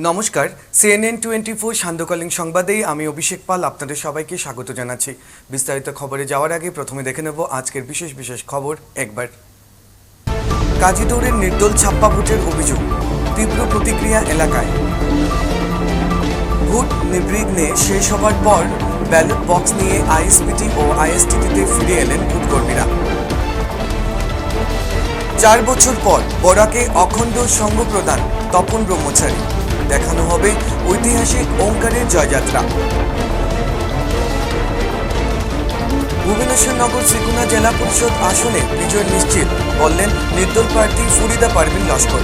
নমস্কার, CNN 24 সান্ধ্যকালীন সংবাদে আমি অভিষেক পাল আপনাদের সবাইকে স্বাগত জানাচ্ছি। বিস্তারিত খবরে যাওয়ার আগে প্রথমে দেখে নেব আজকের বিশেষ খবর একবার। কাজীদৌড়ের নির্দল ছাপ্পা ভোটের অভিযোগ, তীব্র প্রতিক্রিয়া এলাকায়। ভোট নির্বিঘ্নে শেষ হবার পর ব্যালট বক্স নিয়ে আইএসপিটি ও আইএসটিটিতে ফিরে এলেন ভোটকর্মীরা। 4 বছর পর বরাকে অখণ্ড সংঘ প্রদান তপন ব্রহ্মচারী, দেখানো হবে ঐতিহাসিক ওঙ্কারের জয়যাত্রা। ভুবনেশ্বর নগর শ্রীকুনা জেলা পরিষদ আসনে বিজয় নিশ্চিত, বললেন নির্দল প্রার্থী ফরিদা পারভিন লস্কর।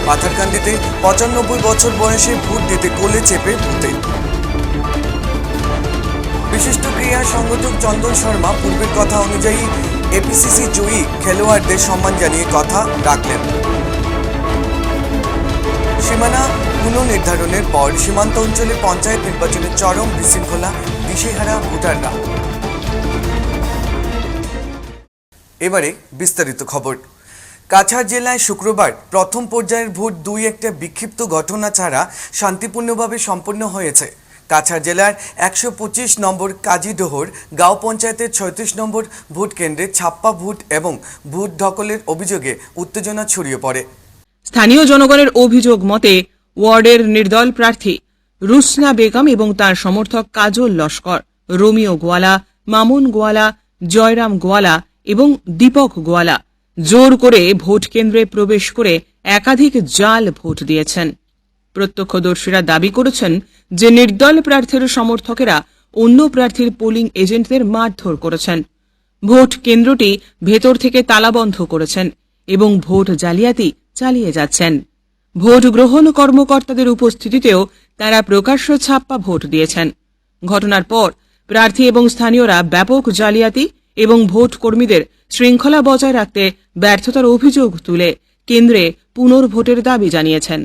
পাথারকান্দিতে 95 বছর বয়সে ভোট দিতে কোলে চেপে ভূতে। বিশিষ্ট ক্রীড়া সংগঠক চন্দন শর্মা পূর্বের কথা অনুযায়ী এপিসিসি জয়ী খেলোয়াড়দের সম্মান জানিয়ে কথা রাখলেন। সীমানা পুনর্নির্ধারণের পর সীমান্ত অঞ্চলে পঞ্চায়েত নির্বাচনে চরম বিশৃঙ্খলা, দিশেহারা ভোটাররা। এবারে বিস্তারিত খবর। কাছাড় জেলায় শুক্রবার প্রথম পর্যায়ের ভোট 2-1টা বিক্ষিপ্ত ঘটনা ছাড়া শান্তিপূর্ণভাবে সম্পন্ন হয়েছে। কাছাড় জেলার 125 নম্বর কাজীডোহর গাঁও পঞ্চায়েতের 36 নম্বর ভোট কেন্দ্রে ছাপ্পা ভোট এবং ভোট দখলের অভিযোগে উত্তেজনা ছড়িয়ে পড়ে। স্থানীয় জনগণের অভিযোগ মতে ওয়ার্ডের নির্দল প্রার্থী রুসনা বেগম এবং তার সমর্থক কাজল লস্কর, রোমিও গোয়ালা, মামুন গোয়ালা, জয়রাম গোয়ালা এবং দীপক গোয়ালা জোর করে ভোট কেন্দ্রে প্রবেশ করে একাধিক জাল ভোট দিয়েছেন। প্রত্যক্ষদর্শীরা দাবি করেছেন যে নির্দল প্রার্থীর সমর্থকেরা অন্য প্রার্থীর পোলিং এজেন্টদের মারধর করেছেন, ভোট কেন্দ্রটি ভেতর থেকে তালাবন্ধ করেছেন এবং ভোট জালিয়াতি চালিয়ে যাচ্ছেন। ভোট গ্রহণ কর্মকর্তাদের উপস্থিতিতেও তারা প্রকাশ্য ছাপ্পা ভোট দিয়েছেন। ঘটনার পর প্রার্থী এবং স্থানীয়রা ব্যাপক জালিয়াতি এবং ভোট কর্মীদের শৃঙ্খলা বজায় রাখতে ব্যর্থতার অভিযোগ তুলে কেন্দ্রে পুনর্ভোটের দাবি জানিয়েছেন।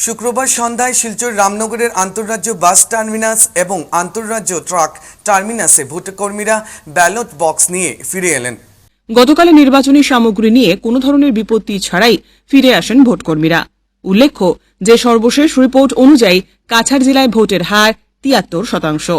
শুক্রবার সন্ধ্যায় শিলচর রামনগরের আন্তঃরাজ্য বাস টার্মিনাস এবং আন্তঃরাজ্য ট্রাক টার্মিনাসে ভোটকর্মীরা ব্যালট বক্স নিয়ে ফিরে এলেন। গতকালের নির্বাচনী সামগ্রী নিয়ে কোনো ধরনের বিপত্তি ছাড়াই ফিরে আসেন ভোটকর্মীরা। উল্লেখ্য যে সর্বশেষ রিপোর্ট অনুযায়ী কাছাড় জেলায় ভোটের হার 73%।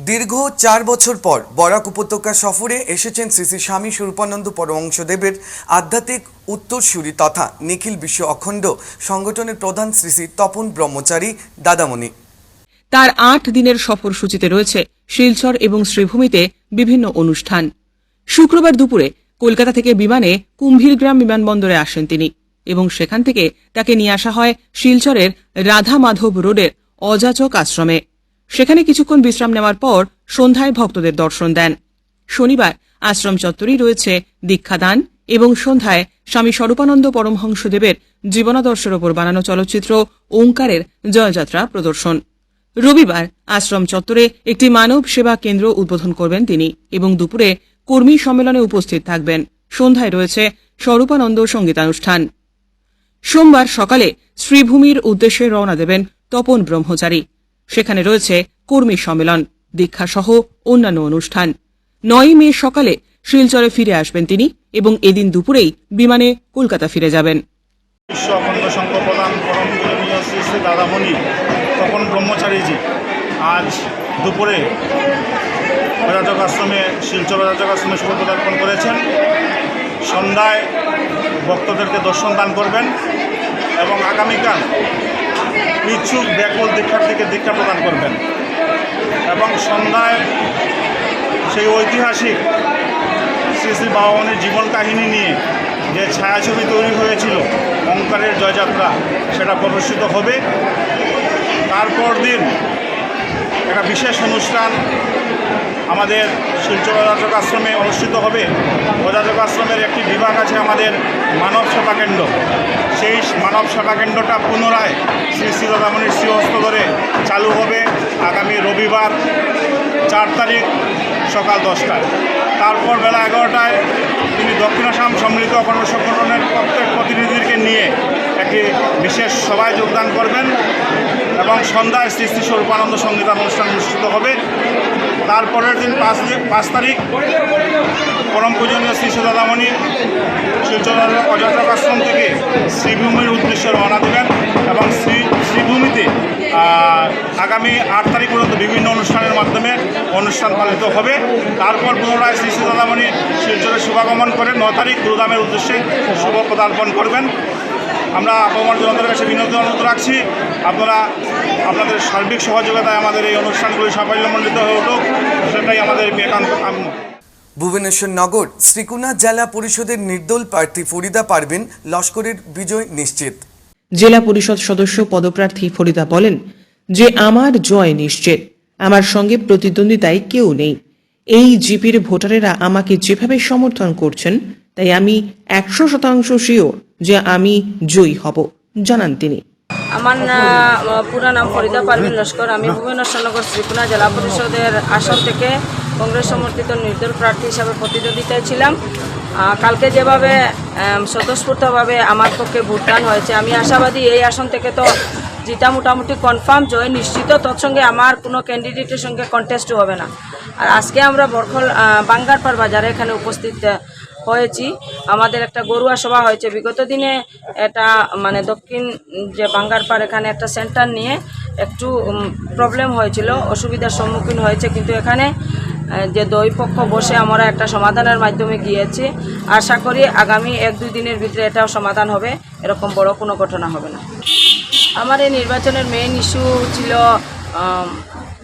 দীর্ঘ 4 বছর পর বরাক উপত্যকা সফরে এসেছেন শ্রী শ্রী স্বামী স্বরূপানন্দ পরমহংসদেবের আধ্যাত্মিক উত্তরসূরি তথা নিখিল বিশ্ব অখণ্ড সংগঠনের প্রধান শ্রী শ্রী তপন ব্রহ্মচারী দাদামণি। তার 8 দিনের সফরসূচিতে রয়েছে শিলচর এবং শ্রীভূমিতে বিভিন্ন অনুষ্ঠান। শুক্রবার দুপুরে কলকাতা থেকে বিমানে কুম্ভীরগ্রাম বিমানবন্দরে আসেন তিনি এবং সেখান থেকে তাকে নিয়ে আসা হয় শিলচরের রাধা মাধব রোডের অযাচক আশ্রমে। সেখানে কিছুক্ষণ বিশ্রাম নেওয়ার পর সন্ধ্যায় ভক্তদের দর্শন দেন। শনিবার আশ্রম চত্বরেই রয়েছে দীক্ষাদান এবং সন্ধ্যায় স্বামী স্বরূপানন্দ পরমহংসদেবের জীবনাদর্শের ওপর বানানো চলচ্চিত্র ওঙ্কারের জয়যাত্রা প্রদর্শন। রবিবার আশ্রম চত্বরে একটি মানব সেবা কেন্দ্র উদ্বোধন করবেন তিনি এবং দুপুরে কর্মী সম্মেলনে উপস্থিত থাকবেন। সন্ধ্যায় রয়েছে স্বরূপানন্দ সঙ্গীতানুষ্ঠান। সোমবার সকালে শ্রীভূমির উদ্দেশ্যে রওনা দেবেন তপন ব্রহ্মচারী। সেখানে রয়েছে কর্মী সম্মেলন, দীক্ষাসহ অন্যান্য অনুষ্ঠান। 9 মে সকালে শিলচরে ফিরে আসবেন তিনি এবং এদিন দুপুরেই বিমানে কলকাতা ফিরে যাবেন। বিশ্ব অখণ্ড সংঘ প্রধান পরম পূজনীয় শ্রী শ্রী দাদামণি তপন ব্রহ্মচারীজি আজ দুপুরে অযাচক আশ্রমে শিলচর অযাচক আশ্রমে শুভ পদার্পণ করেছেন। সন্ধ্যায় ভক্তদেরকে দর্শন দান করবেন এবং আগামীকাল ইচ্ছুক ব্যাকুল দীক্ষার্থীকে দীক্ষা প্রদান করবেন এবং সন্ধ্যায় সেই ঐতিহাসিক শ্রী শ্রী বাবামণির জীবন কাহিনী নিয়ে যে ছায়াছবি তৈরি হয়েছিল ওঙ্কারের জয়যাত্রা, সেটা প্রদর্শিত হবে। তারপর দিন একটা বিশেষ অনুষ্ঠান আমাদের শিলচর অযাচক আশ্রমে অনুষ্ঠিত হবে। অযাচক আশ্রমের একটি বিভাগ আছে আমাদের মানব সেবা কেন্দ্র। সেই মানব সেবা কেন্দ্রটা পুনরায় শ্রী শ্রী দাদামণির শ্রীহস্ত ধরে চালু হবে আগামী রবিবার 4 তারিখ সকাল 10টায়। তারপর বেলা 11টায় তিনি দক্ষিণ আসাম সম্মিলিত কর্মসংগঠনের প্রত্যেক প্রতিনিধিকে নিয়ে একটি বিশেষ সভায় যোগদান করবেন এবং সন্ধ্যায় শ্রী শ্রী স্বরূপানন্দ সঙ্গীতানুষ্ঠান অনুষ্ঠিত হবে। তারপরের দিন 5 তারিখ পরম পূজনীয় শ্রী শ্রী দাদামণি শিলচর অযাচক আশ্রম থেকে শ্রীভূমির উদ্দেশ্যে রওনা দেবেন এবং শ্রীভূমিতে আগামী 8 তারিখ পর্যন্ত বিভিন্ন অনুষ্ঠানের মাধ্যমে অনুষ্ঠান পালিত হবে। তারপর পুনরায় শ্রী শ্রী দাদামণি শিলচরে শুভাগমন করে 9 তারিখ গুরুধামের উদ্দেশ্যে শুভ পদার্পণ করবেন। আমরা আপামর জনতার কাছে বিনোদন অনুরোধ রাখছি, আপনারা আপনাদের সার্বিক সহযোগিতায় আমাদের এই অনুষ্ঠানগুলি সাফল্যমণ্ডিত হয়ে উঠুক, সেটাই আমাদের একান্ত কাম্য। ভুবনেশ্বর নগর শ্রীকুনা জেলা পরিষদের নির্দল প্রার্থী ফরিদা পারভিন লস্করের বিজয় নিশ্চিত। জেলা পরিষদ সদস্য পদপ্রার্থী ফরিদা বলেন যে আমার জয় নিশ্চিত, আমার সঙ্গে প্রতিদ্বন্দ্বিতায় কেউ নেই। এই জিপির ভোটারেরা আমাকে যেভাবে সমর্থন করছেন তাই আমি 100% শিওর যে আমি জয়ী হব, জানান তিনি। আমার পুরো নাম ফরিদা পারভিন লস্কর। আমি ভুবনেশ্বরনগর শ্রীকুনা জেলা পরিষদের আসন থেকে কংগ্রেস সমর্থিত নির্দল প্রার্থী হিসাবে প্রতিদ্বন্দ্বিতায় ছিলাম। কালকে যেভাবে স্বতঃস্ফূর্তভাবে আমার পক্ষে ভোটদান হয়েছে, আমি আশাবাদী এই আসন থেকে তো যেটা মোটামুটি কনফার্ম জয় নিশ্চিত, তৎসঙ্গে আমার কোনো ক্যান্ডিডেটের সঙ্গে কন্টেস্টও হবে না। আর আজকে আমরা বরখল বাঙ্গারপাড় বাজারে এখানে উপস্থিত হয়েছি। আমাদের একটা গরুয়া সভা হয়েছে। বিগত দিনে এটা মানে দক্ষিণ যে বাঙ্গারপাড় এখানে একটা সেন্টার নিয়ে একটু প্রবলেম হয়েছিল, অসুবিধার সম্মুখীন হয়েছে, কিন্তু এখানে যে দুই পক্ষ বসে আমরা একটা সমাধানের মাধ্যমে গিয়েছি। আশা করি আগামী 1-2 দিনের ভিতরে এটাও সমাধান হবে, এরকম বড় কোনো ঘটনা হবে না। আমার এই নির্বাচনের মেইন ইস্যু ছিল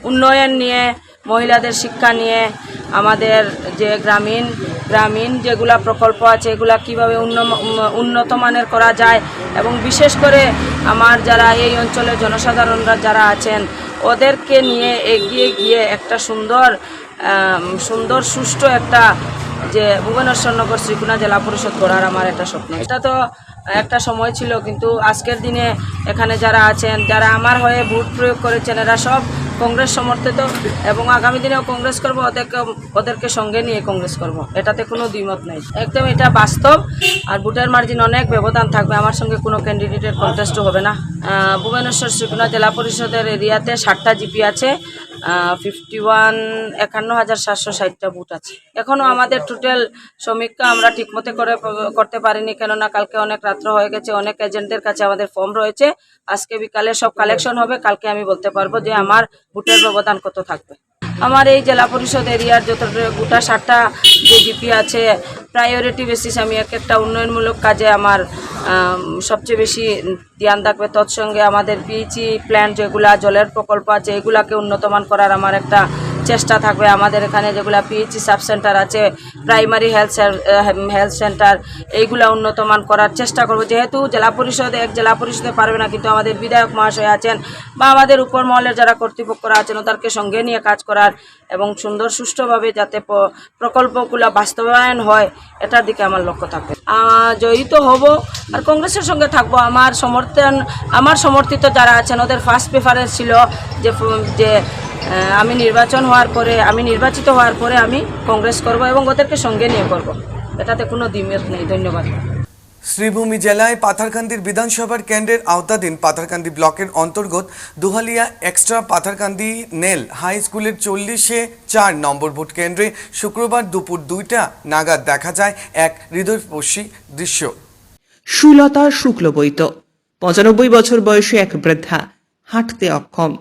উন্নয়ন নিয়ে, মহিলাদের শিক্ষা নিয়ে, আমাদের যে গ্রামীণ যেগুলা প্রকল্প আছে এগুলা কীভাবে উন্নত মানের করা যায় এবং বিশেষ করে আমার যারা এই অঞ্চলের জনসাধারণরা যারা আছেন ওদেরকে নিয়ে এগিয়ে গিয়ে একটা সুন্দর সুষ্ঠু একটা যে ভুবনেশ্বরনগর শ্রীকুনা জেলা পরিষদ গড়ার আমার একটা স্বপ্ন। এটা তো একটা সময় ছিল, কিন্তু আজকের দিনে এখানে যারা আছেন, যারা আমার হয়ে ভোট প্রয়োগ করেছেন, এরা সব কংগ্রেস সমর্থিত এবং আগামী দিনেও কংগ্রেস করব, ওদেরকে সঙ্গে নিয়ে কংগ্রেস করব, এটাতে কোনো দ্বিমত নেই। একদম এটা বাস্তব। আর ভোটের মার্জিন অনেক ব্যবধান থাকবে, আমার সঙ্গে কোনো ক্যান্ডিডেটের কন্টেস্টও হবে না। ভুবনেশ্বর শ্রীকুনা জেলা পরিষদের এরিয়াতে 7টা জিপি আছে, 51,760টা বুথ আছে। এখনও আমাদের টোটাল সমীক্ষা আমরা ঠিকমতো করতে পারিনি, কেননা কালকে অনেক রাত্র হয়ে গেছে, অনেক এজেন্টের কাছে আমাদের ফর্ম রয়েছে। আজকে বিকালে সব কালেকশন হবে, কালকে আমি বলতে পারবো যে আমার ভোটের ব্যবধান কত থাকবে। আমার এই জেলা পরিষদ এরিয়ার যত গোটা 60টা যে জিপি আছে, প্রায়োরিটি বেসিস আমি একটা উন্নয়নমূলক কাজে আমার সবচেয়ে বেশি ধ্যান থাকবে। তৎসঙ্গে আমাদের পিএইচই প্ল্যান্ট যেগুলা জলের প্রকল্প আছে এগুলাকে উন্নতমান করার আমার একটা চেষ্টা থাকবে। আমাদের এখানে যেগুলো পিএইচই সাব সেন্টার আছে, প্রাইমারি হেলথ সেন্টার, এইগুলা উন্নতমান করার চেষ্টা করব। যেহেতু জেলা পরিষদে পারবে না, কিন্তু আমাদের বিধায়ক মহাশয় আছেন বা আমাদের উপর মহলের যারা কর্তৃপক্ষরা আছেন ওদেরকে সঙ্গে নিয়ে কাজ করার এবং সুন্দর সুষ্ঠুভাবে যাতে প্রকল্পগুলো বাস্তবায়ন হয় এটার দিকে আমার লক্ষ্য থাকবে। জয়ী তো হব আর কংগ্রেসের সঙ্গে থাকবো। আমার সমর্থিত যারা আছেন ওদের ফার্স্ট প্রেফারেন্স ছিল যে আমি নির্বাচিত হওয়ার পরে আমি কংগ্রেস করব এবং ওদেরকে সঙ্গে নিয়ে করব, এটাতে কোনো দ্বিমত নেই। ধন্যবাদ। শ্রীভূমি জেলায় পাথারকান্দির বিধানসভার কেন্দ্রের আওতাধীন পাথারকান্দি ব্লকের অন্তর্গত Duhalia extra Patharkandi nail high স্কুলের 40-4 নম্বর ভোট কেন্দ্রে শুক্রবার দুপুর 2টা নাগাদ দেখা যায় এক হৃদয়স্পর্শী দৃশ্য। সুলতা শুক্লবৈত 95 বছর বয়সী এক বৃদ্ধা, হাঁটতে অক্ষম,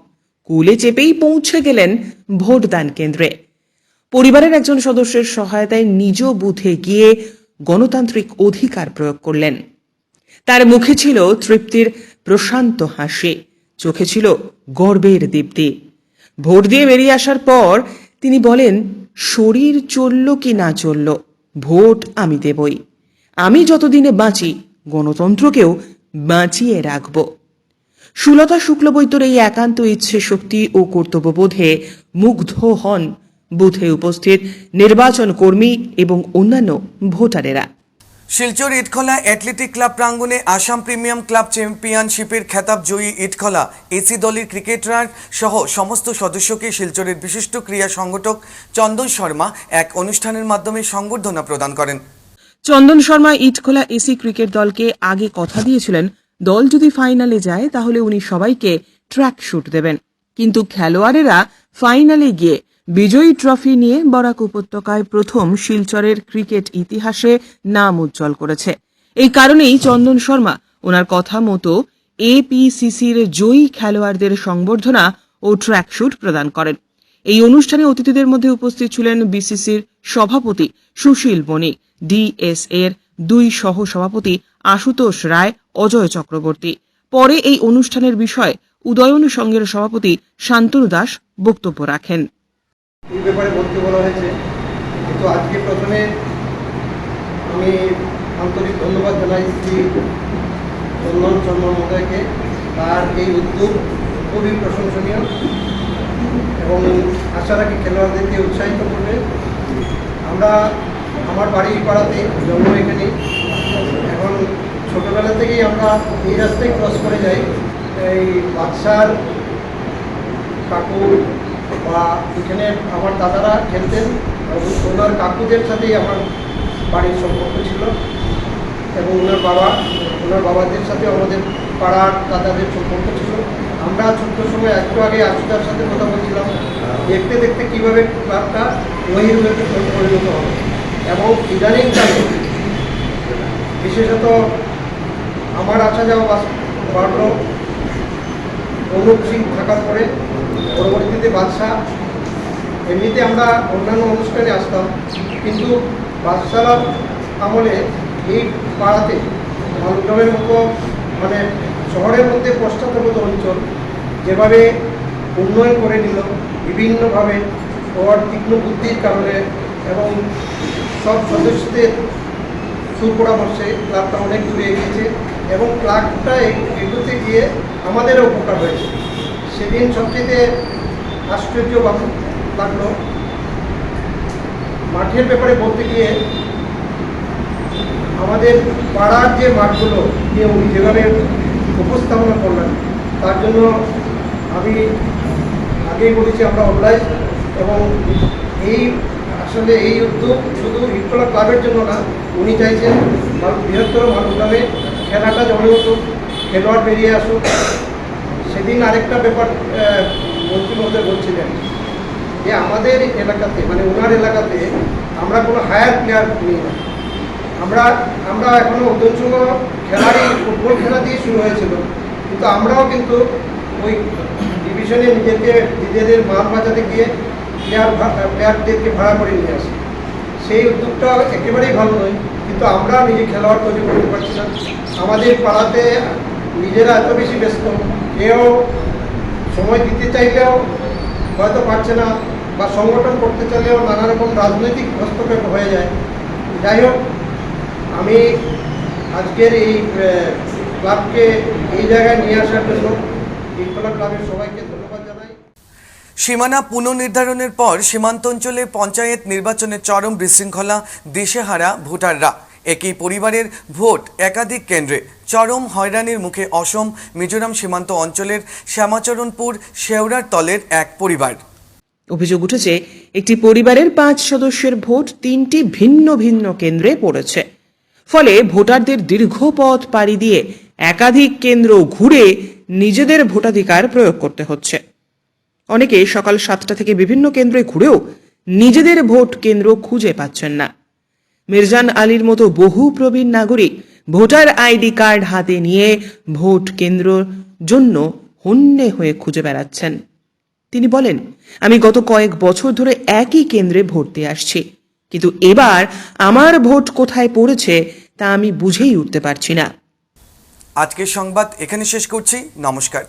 কুলে চেপেই পৌঁছে গেলেন ভোটদান কেন্দ্রে। পরিবারের একজন সদস্যের সহায়তায় নিজ বুথে গিয়ে গণতান্ত্রিক অধিকার প্রয়োগ করলেন। তার মুখে ছিল তৃপ্তির প্রশান্ত হাসি, চোখে ছিল গর্বের দীপ্তি। ভোট দিয়ে বেরিয়ে আসার পর তিনি বলেন, শরীর চলল কি না চলল, ভোট আমি দেবই। আমি যতদিনে বাঁচি গণতন্ত্রকেও বাঁচিয়ে রাখব। সুলতা শুক্লবৈত্যর এই একান্ত ইচ্ছে শক্তি ও কর্তব্যবোধে মুগ্ধ হন বুথে উপস্থিত নির্বাচন কর্মী এবং অন্যান্য ভোটারেরা। শিলচর ইটখলা অ্যাথলেটিক ক্লাব প্রাঙ্গণে আসাম প্রিমিয়াম ক্লাব চ্যাম্পিয়নশিপের খেতাব জয়ী ইটখলা এসি দলের ক্রিকেটার সহ সমস্ত সদস্যকে শিলচরের বিশিষ্ট ক্রীড়া সংগঠক চন্দন শর্মা এক অনুষ্ঠানের মাধ্যমে সংবর্ধনা প্রদান করেন। চন্দন শর্মা ইটখলা এসি ক্রিকেট দলকে আগে কথা দিয়েছিলেন দল যদি ফাইনালে যায় তাহলে উনি সবাইকে ট্র্যাক শুট দেবেন, কিন্তু খেলোয়াড়েরা ফাইনালে গিয়ে বিজয়ী ট্রফি নিয়ে বরাক উপত্যকায় প্রথম শিলচরের ক্রিকেট ইতিহাসে নাম উজ্জ্বল করেছে। এই কারণেই চন্দন শর্মা ওনার কথা মতো এপিসিসির জয়ী খেলোয়াড়দের সংবর্ধনা ও ট্র্যাক শুট প্রদান করেন। এই অনুষ্ঠানে অতিথিদের মধ্যে উপস্থিত ছিলেন বিসিসির সভাপতি সুশীল বণিক, ডিএস এর 2 সহ সভাপতি আশুতোষ রায়, অজয় চক্রবর্তী। পরে এই অনুষ্ঠানের বিষয়ে উদয়ন সংঘের সভাপতি শান্তনু দাস বক্তব্য রাখেন। এই ব্যাপারে বলতে বলা হয়েছে, কিন্তু আজকে প্রথমে আমি আন্তরিক ধন্যবাদ জানাই শ্রী চন্দন শর্মা মহোদয়কে। তার এই উদ্যোগ খুবই প্রশংসনীয় এবং আশা রাখি খেলোয়াড়দেরকে উৎসাহিত করবে। আমার পাড়াতে জন্ম এখানে, এখন ছোটোবেলা থেকেই আমরা এই রাস্তায় ক্রস করে যাই। এই বাদশার কাকু বা এখানে আমার দাদারা খেলতেন, ওনার কাকুদের সাথেই আমার বাড়ির সম্পর্ক ছিল এবং ওনার বাবাদের সাথে আমাদের পাড়ার দাদাদের সম্পর্ক ছিল। আমরা ছোট্ট সময় একটু আগে আশুতার সাথে কথা বলছিলাম, দেখতে দেখতে কীভাবে ক্লাবটা বহির্ভূত পরিণত হবে এবং ইদানিং কালে বিশেষত আমার আসা যাওয়া বাড়ল অনুপ সিং থাকার পরে। পরবর্তীতে বাদশাহ, এমনিতে আমরা অন্যান্য অনুষ্ঠানে আসতাম, কিন্তু বাদশাহ আমলে এই পাড়াতে মালগ্রামের মতো মানে শহরের মধ্যে পশ্চাৎপদ অঞ্চল যেভাবে উন্নয়ন করে নিল বিভিন্নভাবে, ওর তীক্ষ্ণ বুদ্ধির কারণে এবং সব সদস্যদের সুপরামর্শে ক্লাবটা অনেক দূরে এগিয়েছে এবং ক্লাবটা এগোতে গিয়ে আমাদেরও উপকার হয়েছে। সেদিন সবচেয়ে আশ্চর্য লাগলো, মাঠের ব্যাপারে বলতে গিয়ে আমাদের পাড়ার যে মাঠগুলো নিয়ে উনি যেভাবে উপস্থাপনা করলেন তার জন্য আমি আগেই বলেছি আমরা অবলাইজ। এবং আসলে এই উদ্যোগ শুধু ইটখলা ক্লাবের জন্য না, উনি চাইছেন বৃহত্তর মালগ্রামে খেলাটা জমে উঠুক, খেলোয়াড় বেরিয়ে আসুক। সেদিন আরেকটা ব্যাপার মন্ত্রী মহোদয় বলছিলেন যে আমাদের এলাকাতে মানে ওনার এলাকাতে আমরা কোনো হায়ার প্লেয়ার নিই না। আমরা এখনও উদয়নসংঘ খেলারই ফুটবল খেলা দিয়ে শুরু হয়েছিল, কিন্তু আমরাও কিন্তু ওই ডিভিশনে নিজেদের মান বাঁচাতে গিয়ে প্লেয়ারদেরকে ভাড়া করে নিয়ে আসে। সেই উদ্যোগটা একেবারেই ভালো নয়, কিন্তু আমরা নিজে খেলোয়াড় তৈরি করতে পারছি না। আমাদের পাড়াতে নিজেরা এত বেশি ব্যস্ত, কেউ সময় দিতে চাইলেও হয়তো পারছে না, বা সংগঠন করতে চাইলেও নানা রকম রাজনৈতিক হস্তক্ষেপ হয়ে যায়। যাই হোক, আমি আজকের এই ক্লাবকে এই জায়গায় নিয়ে আসার জন্য ইটখলা ক্লাবের সবাইকে ধন্যবাদ জানাই। সীমানা পুনর্নির্ধারণের পর সীমান্ত অঞ্চলে পঞ্চায়েত নির্বাচনের চরম বিশৃঙ্খলা, দিশেহারা ভোটাররা। একই পরিবারের ভোট একাধিক কেন্দ্রে। চরম হয়রানির মুখে অসম মিজোরাম সীমান্ত অঞ্চলের শ্যামাচরণপুর শেওড়ার তলের এক পরিবার। অভিযোগ উঠেছে একটি পরিবারের 5 সদস্যের ভোট 3টি ভিন্ন ভিন্ন কেন্দ্রে পড়েছে। ফলে ভোটারদের দীর্ঘ পথ পাড়ি দিয়ে একাধিক কেন্দ্র ঘুরে নিজেদের ভোটাধিকার প্রয়োগ করতে হচ্ছে। অনেকে সকাল 7টা থেকে বিভিন্ন কেন্দ্রে ঘুরেও নিজেদের ভোট কেন্দ্র খুঁজে পাচ্ছেন না। মির্জান আলীর মতো বহু প্রবীণ নাগরিক ভোটার আইডি কার্ড হাতে নিয়ে ভোট কেন্দ্রের জন্য হন্যে হয়ে খুঁজে বেড়াচ্ছেন। তিনি বলেন, আমি গত কয়েক বছর ধরে একই কেন্দ্রে ভোট দিয়ে আসছি, কিন্তু এবার আমার ভোট কোথায় পড়েছে তা আমি বুঝেই উঠতে পারছি না। আজকের সংবাদ এখানে শেষ করছি। নমস্কার।